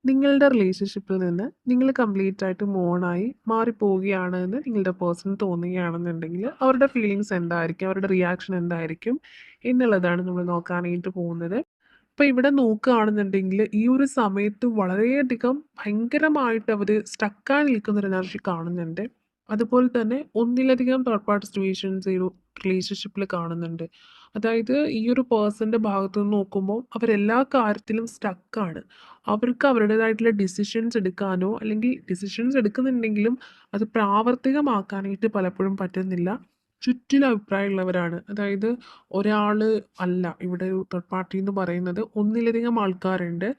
നിങ്ങളുടെ റിലേഷൻഷിപ്പിൽ നിന്ന് നിങ്ങൾ കംപ്ലീറ്റ് ആയിട്ട് ആയി മാറിപ്പോവുകയാണ് എന്ന് നിങ്ങളുടെ പേഴ്സൺ തോന്നുകയാണെന്നുണ്ടെങ്കിൽ അവരുടെ ഫീലിങ്സ് എന്തായിരിക്കും, അവരുടെ റിയാക്ഷൻ എന്തായിരിക്കും എന്നുള്ളതാണ് നമ്മൾ നോക്കാനായിട്ട് പോകുന്നത്. അപ്പോൾ ഇവിടെ നോക്കുകയാണെന്നുണ്ടെങ്കിൽ ഈ ഒരു സമയത്ത് വളരെയധികം ഭയങ്കരമായിട്ട് അവർ സ്റ്റക്കായി നിൽക്കുന്ന ഒരു എനർജി കാണുന്നുണ്ട്. അതുപോലെ തന്നെ ഒന്നിലധികം തേർഡ് പാർട്ടി സിറ്റുവേഷൻസ് ഈ ഒരു റിലേഷൻഷിപ്പിൽ കാണുന്നുണ്ട്. അതായത് ഈ ഒരു പേഴ്സൻ്റെ ഭാഗത്തു നിന്ന് നോക്കുമ്പോൾ അവരെല്ലാ കാര്യത്തിലും സ്റ്റക്കാണ്. അവർക്ക് അവരുടേതായിട്ടുള്ള ഡിസിഷൻസ് എടുക്കാനോ അല്ലെങ്കിൽ ഡിസിഷൻസ് എടുക്കുന്നുണ്ടെങ്കിലും അത് പ്രാവർത്തികമാക്കാനായിട്ട് പലപ്പോഴും പറ്റുന്നില്ല. ചുറ്റിലും അഭിപ്രായമുള്ളവരാണ്. അതായത് ഒരാൾ അല്ല ഇവിടെ ഒരു തേർഡ് പാർട്ടി എന്ന് പറയുന്നത്, ഒന്നിലധികം ആൾക്കാരുണ്ട്.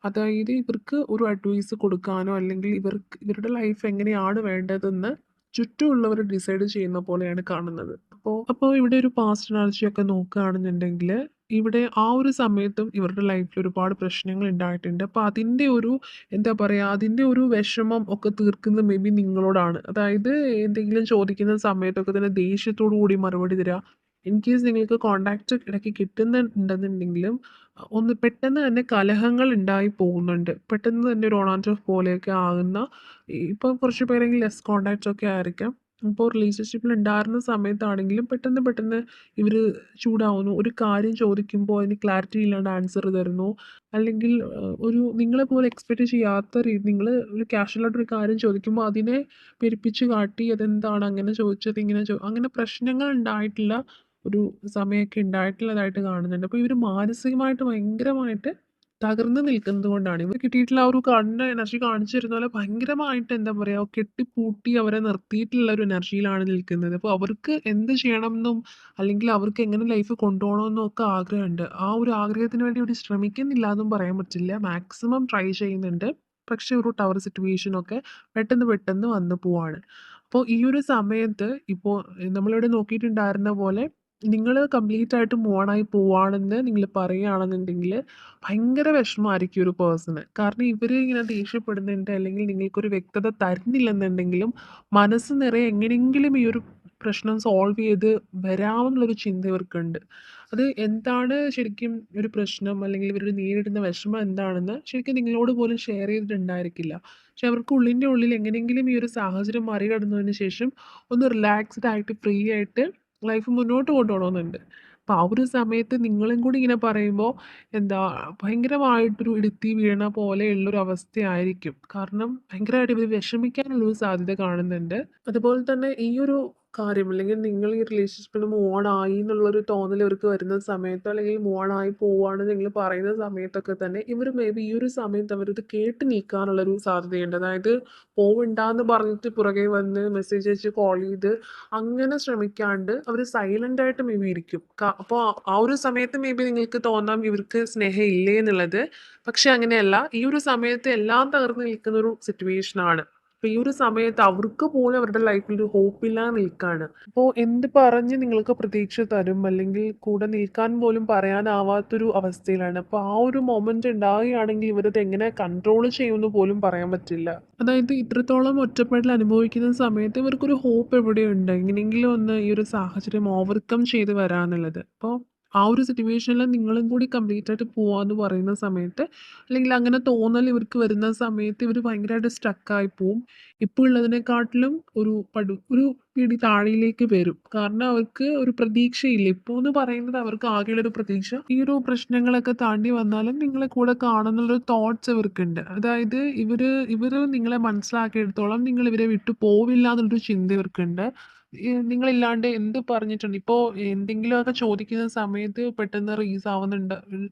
അതായത് ഇവർക്ക് ഒരു അഡ്വൈസ് കൊടുക്കാനോ അല്ലെങ്കിൽ ഇവരുടെ ലൈഫ് എങ്ങനെയാണ് വേണ്ടതെന്ന് ചുറ്റുമുള്ളവർ ഡിസൈഡ് ചെയ്യുന്ന പോലെയാണ് കാണുന്നത്. അപ്പോൾ ഇവിടെ ഒരു പാസ്റ്റ് എനർജിയൊക്കെ നോക്കുകയാണെന്നുണ്ടെങ്കിൽ ഇവിടെ ആ ഒരു സമയത്തും ഇവരുടെ ലൈഫിൽ ഒരുപാട് പ്രശ്നങ്ങൾ ഉണ്ടായിട്ടുണ്ട്. അപ്പോൾ അതിൻ്റെ ഒരു എന്താ പറയുക, അതിൻ്റെ ഒരു വിഷമം ഒക്കെ തീർക്കുന്നത് മേ ബി നിങ്ങളോടാണ്. അതായത് എന്തെങ്കിലും ചോദിക്കുന്ന സമയത്തൊക്കെ തന്നെ ദേഷ്യത്തോടു കൂടി മറുപടി തരിക. ഇൻ കേസ് നിങ്ങൾക്ക് കോണ്ടാക്റ്റ് ഇടയ്ക്ക് കിട്ടുന്നുണ്ടെന്നുണ്ടെങ്കിലും ഒന്ന് പെട്ടെന്ന് തന്നെ കലഹങ്ങൾ ഉണ്ടായി പോകുന്നുണ്ട്. പെട്ടെന്ന് തന്നെ ഒരു ഓൺ ആൻഡ് ഓഫ് പോലെയൊക്കെ ആകുന്ന, ഇപ്പം കുറച്ച് പേരെങ്കിലും ലെസ് കോണ്ടാക്ട്സ് ഒക്കെ ആയിരിക്കാം. ഇപ്പോൾ റിലേഷൻഷിപ്പിൽ ഉണ്ടായിരുന്ന സമയത്താണെങ്കിലും പെട്ടെന്ന് പെട്ടെന്ന് ഇവർ ചൂടാവുന്നു. ഒരു കാര്യം ചോദിക്കുമ്പോൾ അതിന് ക്ലാരിറ്റി ഇല്ലാണ്ട് ആൻസർ തരുന്നു. അല്ലെങ്കിൽ ഒരു നിങ്ങളെ പോലെ എക്സ്പെക്റ്റ് ചെയ്യാത്ത രീതി നിങ്ങൾ ഒരു കാഷ്വലായിട്ടൊരു കാര്യം ചോദിക്കുമ്പോൾ അതിനെ പെരുപ്പിച്ച് കാട്ടി അതെന്താണ് അങ്ങനെ ചോദിച്ചത് ഇങ്ങനെ അങ്ങനെ പ്രശ്നങ്ങൾ ഉണ്ടായിട്ടുള്ള ഒരു സമയമൊക്കെ ഉണ്ടായിട്ടുള്ളതായിട്ട് കാണുന്നുണ്ട്. അപ്പോൾ ഇവർ മാനസികമായിട്ട് ഭയങ്കരമായിട്ട് തകർന്ന് നിൽക്കുന്നത് കൊണ്ടാണ്. ഇവർ കിട്ടിയിട്ടുള്ള ആ ഒരു കണ്ണ് എനർജി കാണിച്ചു തരുന്ന പോലെ ഭയങ്കരമായിട്ട് എന്താ പറയുക, കെട്ടിപ്പൂട്ടി അവരെ നിർത്തിയിട്ടുള്ള ഒരു എനർജിയിലാണ് നിൽക്കുന്നത്. അപ്പോൾ അവർക്ക് എന്ത് ചെയ്യണമെന്നും അല്ലെങ്കിൽ അവർക്ക് എങ്ങനെ ലൈഫ് കൊണ്ടുപോകണമെന്നും ഒക്കെ ആഗ്രഹമുണ്ട്. ആ ഒരു ആഗ്രഹത്തിന് വേണ്ടി അവർ ശ്രമിക്കുന്നില്ല എന്നും പറയാൻ പറ്റില്ല. മാക്സിമം ട്രൈ ചെയ്യുന്നുണ്ട്. പക്ഷേ ഒരു ടവർ സിറ്റുവേഷനൊക്കെ പെട്ടെന്ന് പെട്ടെന്ന് വന്നു പോവാണ്. അപ്പോൾ ഈ ഒരു സമയത്ത് ഇപ്പോൾ നമ്മളിവിടെ നോക്കിയിട്ടുണ്ടായിരുന്ന പോലെ നിങ്ങൾ കംപ്ലീറ്റ് ആയിട്ട് ആയി പോവാണെന്ന് നിങ്ങൾ പറയുകയാണെന്നുണ്ടെങ്കിൽ ഭയങ്കര വിഷമമായിരിക്കും ഒരു പേഴ്സണ്. കാരണം ഇവർ ഇങ്ങനെ ദേഷ്യപ്പെടുന്നുണ്ട് അല്ലെങ്കിൽ നിങ്ങൾക്കൊരു വ്യക്തത തരുന്നില്ലെന്നുണ്ടെങ്കിലും മനസ്സ് നിറയെ എങ്ങനെയെങ്കിലും ഈ ഒരു പ്രശ്നം സോൾവ് ചെയ്ത് വരാമെന്നുള്ളൊരു ചിന്ത ഇവർക്കുണ്ട്. അത് എന്താണ് ശരിക്കും ഒരു പ്രശ്നം അല്ലെങ്കിൽ ഇവർ നേരിടുന്ന വിഷമം എന്താണെന്ന് ശരിക്കും നിങ്ങളോട് പോലും ഷെയർ ചെയ്തിട്ടുണ്ടായിരിക്കില്ല. പക്ഷെ അവർക്ക് ഉള്ളിൻ്റെ ഉള്ളിൽ എങ്ങനെയെങ്കിലും ഈ ഒരു സാഹചര്യം മറികടന്നതിന് ശേഷം ഒന്ന് റിലാക്സ്ഡ് ആയിട്ട് ഫ്രീ ആയിട്ട് ലൈഫ് മുന്നോട്ട് കൊണ്ടുപോകണമെന്നുണ്ട്. അപ്പോൾ ആ ഒരു സമയത്ത് നിങ്ങളും കൂടി ഇങ്ങനെ പറയുമ്പോൾ എന്താ ഭയങ്കരമായിട്ടൊരു ഇടുത്തി വീണ പോലെയുള്ളൊരു അവസ്ഥയായിരിക്കും. കാരണം ഭയങ്കരമായിട്ട് ഇവർ വിഷമിക്കാനുള്ളൊരു സാധ്യത കാണുന്നുണ്ട്. അതുപോലെ തന്നെ ഈ ഒരു കാര്യം അല്ലെങ്കിൽ നിങ്ങൾ ഈ റിലേഷൻഷിപ്പിൽ ആയി എന്നുള്ളൊരു തോന്നൽ ഇവർക്ക് വരുന്ന സമയത്തോ അല്ലെങ്കിൽ ആയി പോവാണ് നിങ്ങൾ പറയുന്ന സമയത്തൊക്കെ തന്നെ ഇവർ മേ ബി ഈ ഒരു സമയത്ത് അവരിത് കേട്ട് നിൽക്കാനുള്ളൊരു സാധ്യതയുണ്ട്. അതായത് പോവണ്ടാന്ന് പറഞ്ഞിട്ട് പുറകെ വന്ന് മെസ്സേജ് അയച്ച് കോൾ ചെയ്ത് അങ്ങനെ ശ്രമിക്കാണ്ട് അവർ സൈലന്റ് ആയിട്ട് മേ ബി ഇരിക്കും. അപ്പോൾ ആ ഒരു സമയത്ത് മേ ബി നിങ്ങൾക്ക് തോന്നാം ഇവർക്ക് സ്നേഹം ഇല്ലേ എന്നുള്ളത്. പക്ഷെ അങ്ങനെയല്ല. ഈ ഒരു സമയത്ത് എല്ലാം തകർന്ന് നിൽക്കുന്ന ഒരു സിറ്റുവേഷൻ ആണ്. അപ്പൊ ഈ ഒരു സമയത്ത് അവർക്ക് പോലും അവരുടെ ലൈഫിൽ ഒരു ഹോപ്പില്ലാതെ നിൽക്കാണ്. അപ്പോൾ എന്ത് പറഞ്ഞ് നിങ്ങൾക്ക് പ്രതീക്ഷ തരും അല്ലെങ്കിൽ കൂടെ നിൽക്കാൻ പോലും പറയാനാവാത്തൊരു അവസ്ഥയിലാണ്. അപ്പോൾ ആ ഒരു മൊമെന്റ് ഉണ്ടാവുകയാണെങ്കിൽ ഇവരത് എങ്ങനെ കൺട്രോൾ ചെയ്യുമെന്ന് പോലും പറയാൻ പറ്റില്ല. അതായത് ഇത്രത്തോളം ഒറ്റപ്പെടൽ അനുഭവിക്കുന്ന സമയത്ത് ഇവർക്കൊരു ഹോപ്പ് എവിടെയുണ്ട് എങ്ങനെയെങ്കിലും ഒന്ന് ഈ ഒരു സാഹചര്യം ഓവർകം ചെയ്ത് വരാന്നുള്ളത്. അപ്പോൾ ആ ഒരു സിറ്റുവേഷനിൽ നിങ്ങളും കൂടി കംപ്ലീറ്റ് ആയിട്ട് പോവാന്ന് പറയുന്ന സമയത്ത് അല്ലെങ്കിൽ അങ്ങനെ തോന്നൽ ഇവർക്ക് വരുന്ന സമയത്ത് ഇവർ ഭയങ്കരമായിട്ട് സ്റ്റക്കായി പോവും. ഇപ്പോൾ ഉള്ളതിനെക്കാട്ടിലും ഒരു പിടി താഴേയിലേക്ക് വരും. കാരണം അവർക്ക് ഒരു പ്രതീക്ഷയില്ല. ഇപ്പോൾ എന്ന് പറയുന്നത് അവർക്ക് ആകെയുള്ളൊരു പ്രതീക്ഷ ഈ ഒരു പ്രശ്നങ്ങളൊക്കെ താണ്ടി വന്നാലും നിങ്ങളെ കൂടെ കാണുന്നുള്ളൊരു തോട്ട്സ് ഇവർക്കുണ്ട്. അതായത് ഇവര് നിങ്ങളെ മനസ്സിലാക്കിയെടുത്തോളം നിങ്ങൾ ഇവരെ വിട്ടു പോവില്ല എന്നുള്ളൊരു ചിന്ത ഇവർക്കുണ്ട്. നിങ്ങളില്ലാണ്ട് എന്ത് പറഞ്ഞിട്ടുണ്ട് ഇപ്പോൾ എന്തെങ്കിലുമൊക്കെ ചോദിക്കുന്ന സമയത്ത് പെട്ടെന്ന് റീസ്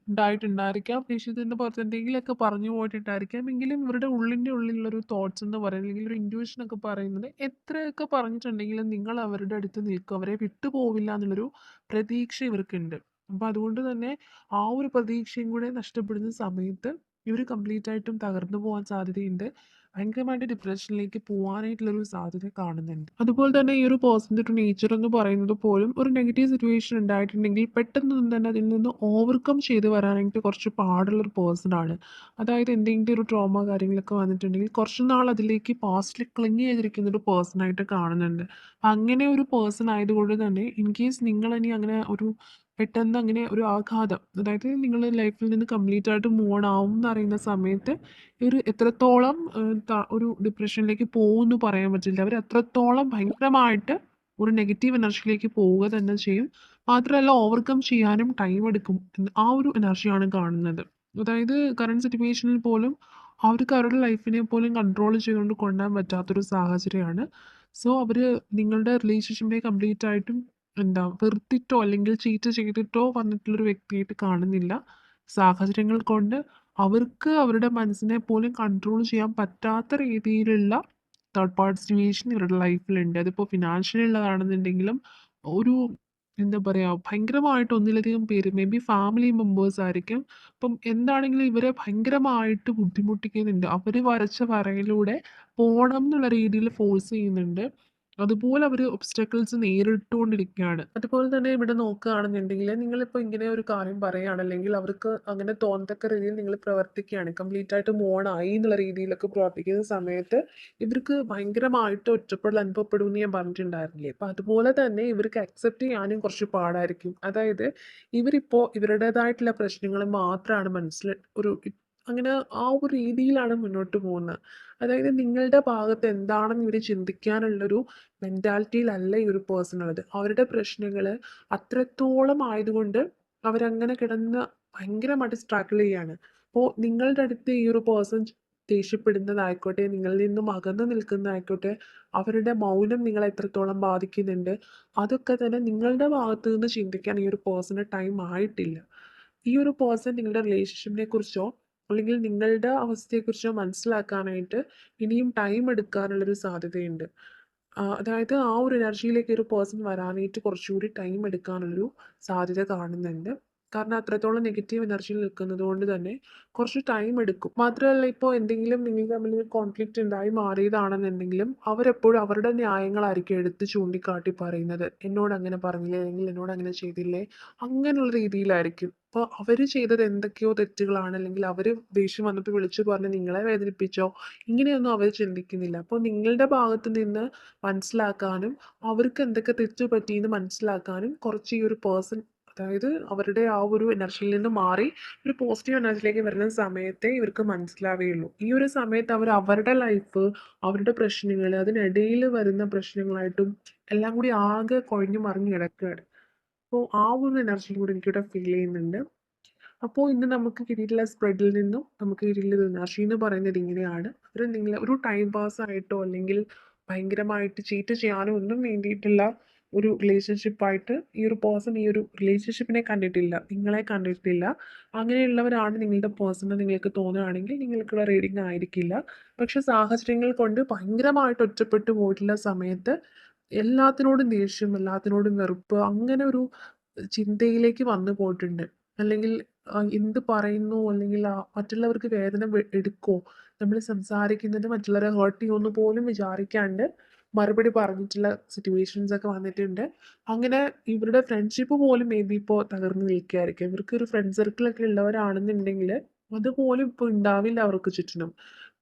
ഉണ്ടായിട്ടുണ്ടായിരിക്കാം. ഉദ്ദേശിച്ചതിൻ്റെ പുറത്ത് എന്തെങ്കിലുമൊക്കെ പറഞ്ഞു പോയിട്ടുണ്ടായിരിക്കാം. എങ്കിലും ഇവരുടെ ഉള്ളിൻ്റെ ഉള്ളിലുള്ളൊരു തോട്ട്സ് എന്ന് പറയുന്നത് അല്ലെങ്കിൽ ഒരു ഇൻറ്റ്യൂഷൻ ഒക്കെ പറയുന്നത് എത്രയൊക്കെ പറഞ്ഞിട്ടുണ്ടെങ്കിലും നിങ്ങൾ അവരുടെ അടുത്ത് നിൽക്കും. അവരെ വിട്ടു പോവില്ല എന്നുള്ളൊരു പ്രതീക്ഷ ഇവർക്കുണ്ട്. അപ്പോൾ അതുകൊണ്ട് തന്നെ ആ ഒരു പ്രതീക്ഷയും കൂടെ നഷ്ടപ്പെടുന്ന സമയത്ത് ഇവർ കംപ്ലീറ്റ് ആയിട്ടും തകർന്നു പോകാൻ സാധ്യതയുണ്ട്. ഭയങ്കരമായിട്ട് ഡിപ്രഷനിലേക്ക് പോകാനായിട്ടുള്ളൊരു സാധ്യത കാണുന്നുണ്ട്. അതുപോലെ തന്നെ ഈ ഒരു പേഴ്സൻ്റെ ഒരു നേച്ചർ എന്ന് പറയുന്നത് പോലും ഒരു നെഗറ്റീവ് സിറ്റുവേഷൻ ഉണ്ടായിട്ടുണ്ടെങ്കിൽ പെട്ടെന്നൊന്നും തന്നെ അതിൽ നിന്ന് ഓവർകം ചെയ്ത് വരാനായിട്ട് കുറച്ച് പാടുള്ളൊരു പേഴ്സണാണ്. അതായത് എന്തെങ്കിലും ഒരു ട്രോമ കാര്യങ്ങളൊക്കെ വന്നിട്ടുണ്ടെങ്കിൽ കുറച്ച് നാൾ അതിലേക്ക് പാസ്റ്റിൽ ക്ലിങ് ചെയ്തിരിക്കുന്ന ഒരു പേഴ്സണായിട്ട് കാണുന്നുണ്ട്. അങ്ങനെ ഒരു പേഴ്സൺ ആയതുകൊണ്ട് തന്നെ ഇൻ കേസ് നിങ്ങൾ ഇനി അങ്ങനെ ഒരു പെട്ടെന്ന് അങ്ങനെ ഒരു ആഘാതം, അതായത് നിങ്ങൾ ലൈഫിൽ നിന്ന് കംപ്ലീറ്റ് ആയിട്ട് മൂവ് ഓൺ ആവും എന്നറിയുന്ന സമയത്ത് ഒരു എത്രത്തോളം ഒരു ഡിപ്രഷനിലേക്ക് പോകുമെന്ന് പറയാൻ പറ്റില്ല. അവർ എത്രത്തോളം ഭയങ്കരമായിട്ട് ഒരു നെഗറ്റീവ് എനർജിയിലേക്ക് പോവുക തന്നെ ചെയ്യും. മാത്രമല്ല ഓവർകം ചെയ്യാനും ടൈം എടുക്കും. ആ ഒരു എനർജിയാണ് കാണുന്നത്. അതായത് കറന്റ് സിറ്റുവേഷനിൽ പോലും അവർക്ക് അവരുടെ ലൈഫിനെ പോലും കൺട്രോൾ ചെയ്തുകൊണ്ട് കൊണ്ടുപോകാൻ പറ്റാത്തൊരു സാഹചര്യമാണ്. സോ അവർ നിങ്ങളുടെ റിലേഷൻഷിപ്പിനെ കംപ്ലീറ്റ് ആയിട്ടും എന്താ വെറുത്തിട്ടോ അല്ലെങ്കിൽ ചീറ്റ് ചെയ്തിട്ടോ വന്നിട്ടുള്ളൊരു വ്യക്തിയായിട്ട് കാണുന്നില്ല. സാഹചര്യങ്ങൾ കൊണ്ട് അവർക്ക് അവരുടെ മനസ്സിനെ പോലും കൺട്രോൾ ചെയ്യാൻ പറ്റാത്ത രീതിയിലുള്ള തേർഡ് പാർട്ടി സിറ്റുവേഷൻ ഇവരുടെ ലൈഫിലുണ്ട്. അതിപ്പോൾ ഫിനാൻഷ്യലി ഉള്ളതാണെന്നുണ്ടെങ്കിലും ഒരു എന്താ പറയുക, ഭയങ്കരമായിട്ട് ഒന്നിലധികം പേര് മേ ബി ഫാമിലി മെമ്പേഴ്സ് ആയിരിക്കും. അപ്പം എന്താണെങ്കിലും ഇവരെ ഭയങ്കരമായിട്ട് ബുദ്ധിമുട്ടിക്കുന്നുണ്ട്. അവർ വരച്ച വരയിലൂടെ പോണം എന്നുള്ള രീതിയിൽ ഫോഴ്സ് ചെയ്യുന്നുണ്ട്. അതുപോലെ അവർ ഒബ്സ്റ്റക്കിൾസ് നേരിട്ടുകൊണ്ടിരിക്കുകയാണ്. അതുപോലെ തന്നെ ഇവിടെ നോക്കുകയാണെന്നുണ്ടെങ്കിൽ നിങ്ങളിപ്പോൾ ഇങ്ങനെ ഒരു കാര്യം പറയുകയാണ്, അല്ലെങ്കിൽ അവർക്ക് അങ്ങനെ തോന്നത്തക്ക രീതിയിൽ നിങ്ങൾ പ്രവർത്തിക്കുകയാണ്, കംപ്ലീറ്റ് ആയിട്ട് മൂവ് ആയി എന്നുള്ള രീതിയിലൊക്കെ പ്രവർത്തിക്കുന്ന സമയത്ത് ഇവർക്ക് ഭയങ്കരമായിട്ട് ഒറ്റപ്പെടൽ അനുഭവപ്പെടുമെന്ന് ഞാൻ പറഞ്ഞിട്ടുണ്ടായിരുന്നില്ലേ. അപ്പം അതുപോലെ തന്നെ ഇവർക്ക് അക്സെപ്റ്റ് ചെയ്യാനും കുറച്ച് പാടായിരിക്കും. അതായത് ഇവരിപ്പോൾ ഇവരുടേതായിട്ടുള്ള പ്രശ്നങ്ങൾ മാത്രമാണ് അങ്ങനെ ആ ഒരു രീതിയിലാണ് മുന്നോട്ട് പോകുന്നത്. അതായത് നിങ്ങളുടെ ഭാഗത്ത് എന്താണെന്ന് ഇവർ ചിന്തിക്കാനുള്ളൊരു മെൻറ്റാലിറ്റിയിലല്ല ഈ ഒരു പേഴ്സൺ ഉള്ളത്. അവരുടെ പ്രശ്നങ്ങൾ അത്രത്തോളം ആയതുകൊണ്ട് അവരങ്ങനെ കിടന്ന് ഭയങ്കരമായിട്ട് സ്ട്രഗിൾ ചെയ്യാണ്. അപ്പോൾ നിങ്ങളുടെ അടുത്ത് ഈ ഒരു പേഴ്സൺ ദേഷ്യപ്പെടുന്നതായിക്കോട്ടെ, നിങ്ങളിൽ നിന്നും അകന്നു നിൽക്കുന്നതായിക്കോട്ടെ, അവരുടെ മൗനം നിങ്ങളെ എത്രത്തോളം ബാധിക്കുന്നുണ്ട്, അതൊക്കെ തന്നെ നിങ്ങളുടെ ഭാഗത്ത് നിന്ന് ചിന്തിക്കാൻ ഈ ഒരു പേഴ്സണ് ടൈം ആയിട്ടില്ല. ഈ ഒരു പേഴ്സൺ നിങ്ങളുടെ റിലേഷൻഷിപ്പിനെ കുറിച്ചോ അല്ലെങ്കിൽ നിങ്ങളുടെ അവസ്ഥയെക്കുറിച്ചോ മനസ്സിലാക്കാനായിട്ട് ഇനിയും ടൈം എടുക്കാനുള്ളൊരു സാധ്യതയുണ്ട്. അതായത് ആ ഒരു എനർജിയിലേക്ക് ഒരു പേഴ്സൺ വരാനായിട്ട് കുറച്ചുകൂടി ടൈം എടുക്കാനുള്ളൊരു സാധ്യത കാണുന്നുണ്ട്. കാരണം അത്രത്തോളം നെഗറ്റീവ് എനർജിയിൽ നിൽക്കുന്നത് കൊണ്ട് തന്നെ കുറച്ച് ടൈം എടുക്കും. മാത്രമല്ല ഇപ്പോൾ എന്തെങ്കിലും നിങ്ങൾ തമ്മിൽ കോൺഫ്ലിക്റ്റ് ഉണ്ടായി മാറിയതാണെന്നുണ്ടെങ്കിലും അവരെപ്പോഴും അവരുടെ ന്യായങ്ങളായിരിക്കും എടുത്ത് ചൂണ്ടിക്കാട്ടി പറയുന്നത്. എന്നോട് അങ്ങനെ പറഞ്ഞില്ലേ, അല്ലെങ്കിൽ എന്നോട് അങ്ങനെ ചെയ്തില്ലേ, അങ്ങനെയുള്ള രീതിയിലായിരിക്കും. അപ്പോൾ അവർ ചെയ്തത് എന്തൊക്കെയോ തെറ്റുകളാണ്, അല്ലെങ്കിൽ അവർ ദേഷ്യം വന്നപ്പോൾ വിളിച്ചു പറഞ്ഞ് നിങ്ങളെ വേദനിപ്പിച്ചോ, ഇങ്ങനെയൊന്നും അവർ ചിന്തിക്കുന്നില്ല. അപ്പോൾ നിങ്ങളുടെ ഭാഗത്ത് നിന്ന് മനസ്സിലാക്കാനും അവർക്ക് എന്തൊക്കെ തെറ്റ് പറ്റിയെന്ന് മനസ്സിലാക്കാനും കുറച്ച് ഈ ഒരു പേഴ്സൺ, അതായത് അവരുടെ ആ ഒരു എനർജിയിൽ നിന്ന് മാറി ഒരു പോസിറ്റീവ് എനർജിയിലേക്ക് വരുന്ന സമയത്തെ ഇവർക്ക് മനസ്സിലാവുകയുള്ളൂ. ഈ ഒരു സമയത്ത് അവർ അവരുടെ ലൈഫ്, അവരുടെ പ്രശ്നങ്ങൾ, അതിനിടയിൽ വരുന്ന പ്രശ്നങ്ങളായിട്ടും എല്ലാം കൂടി ആകെ കുഴഞ്ഞു മറിഞ്ഞ് കിടക്കുകയാണ്. അപ്പോൾ ആ ഒരു എനർജിയും കൂടി എനിക്കിവിടെ ഫീൽ ചെയ്യുന്നുണ്ട്. അപ്പോൾ ഇന്ന് നമുക്ക് കിട്ടിയിട്ടുള്ള സ്പ്രെഡിൽ നിന്നും നമുക്ക് കിട്ടിയിട്ടുള്ള എനർജി എന്ന് പറയുന്നത് ഇങ്ങനെയാണ്. ഒരു നിങ്ങൾ ഒരു ടൈം പാസ് ആയിട്ടോ അല്ലെങ്കിൽ ഭയങ്കരമായിട്ട് ചീറ്റ് ചെയ്യാനോ ഒന്നും വേണ്ടിയിട്ടുള്ള ഒരു റിലേഷൻഷിപ്പായിട്ട് ഈ ഒരു പേഴ്സൺ ഈ ഒരു റിലേഷൻഷിപ്പിനെ കണ്ടിട്ടില്ല, നിങ്ങളെ കണ്ടിട്ടില്ല. അങ്ങനെയുള്ളവരാണ് നിങ്ങളുടെ പേഴ്സൺ എന്ന് നിങ്ങൾക്ക് തോന്നുകയാണെങ്കിൽ നിങ്ങൾക്കുള്ള റീഡിംഗ് ആയിരിക്കില്ല. പക്ഷെ സാഹചര്യങ്ങൾ കൊണ്ട് ഭയങ്കരമായിട്ട് ഒറ്റപ്പെട്ടു പോയിട്ടുള്ള സമയത്ത് എല്ലാത്തിനോടും ദേഷ്യം, എല്ലാത്തിനോടും വെറുപ്പ്, അങ്ങനെ ഒരു ചിന്തയിലേക്ക് വന്നു പോയിട്ടുണ്ട്. അല്ലെങ്കിൽ എന്ത് പറയുന്നു, അല്ലെങ്കിൽ മറ്റുള്ളവർക്ക് വേദന എടുക്കോ, നമ്മൾ സംസാരിക്കുന്നത് മറ്റുള്ളവരെ ഹേർട്ട് ചെയ്യുമെന്ന് പോലും വിചാരിക്കാണ്ട് മറുപടി പറഞ്ഞിട്ടുള്ള സിറ്റുവേഷൻസ് ഒക്കെ വന്നിട്ടുണ്ട്. അങ്ങനെ ഇവരുടെ ഫ്രണ്ട്ഷിപ്പ് പോലും മേ ബി ഇപ്പോൾ തകർന്നു നിൽക്കുകയായിരിക്കും. ഇവർക്ക് ഒരു ഫ്രണ്ട് സർക്കിളൊക്കെ ഉള്ളവരാണെന്നുണ്ടെങ്കിൽ അതുപോലും ഇപ്പോൾ ഉണ്ടാവില്ല അവർക്ക് ചുറ്റിനും.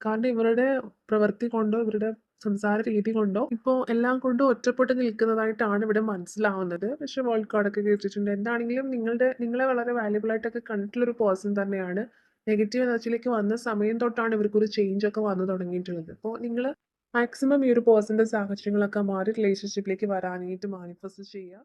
കാരണം ഇവരുടെ പ്രവൃത്തി കൊണ്ടോ ഇവരുടെ സംസാര രീതി കൊണ്ടോ ഇപ്പോൾ എല്ലാം കൊണ്ടും ഒറ്റപ്പെട്ട് നിൽക്കുന്നതായിട്ടാണ് ഇവിടെ മനസ്സിലാവുന്നത്. പക്ഷെ വേൾഡ് കാർഡൊക്കെ കേട്ടിട്ടുണ്ട്. എന്താണെങ്കിലും നിങ്ങളെ വളരെ വാല്യുബിൾ ആയിട്ടൊക്കെ കണ്ടിട്ടുള്ളൊരു പേഴ്സൺ തന്നെയാണ്. നെഗറ്റീവ് എനർജിയിലേക്ക് വന്ന സമയം തൊട്ടാണ് ഇവർക്കൊരു ചേഞ്ച് ഒക്കെ വന്നു തുടങ്ങിയിട്ടുള്ളത്. അപ്പോൾ നിങ്ങൾ മാക്സിമം ഈ ഒരു പേഴ്സൻ്റെ സാഹചര്യങ്ങളൊക്കെ മാറി റിലേഷൻഷിപ്പിലേക്ക് വരാനായിട്ട് മാനിഫെസ്റ്റ് ചെയ്യുക.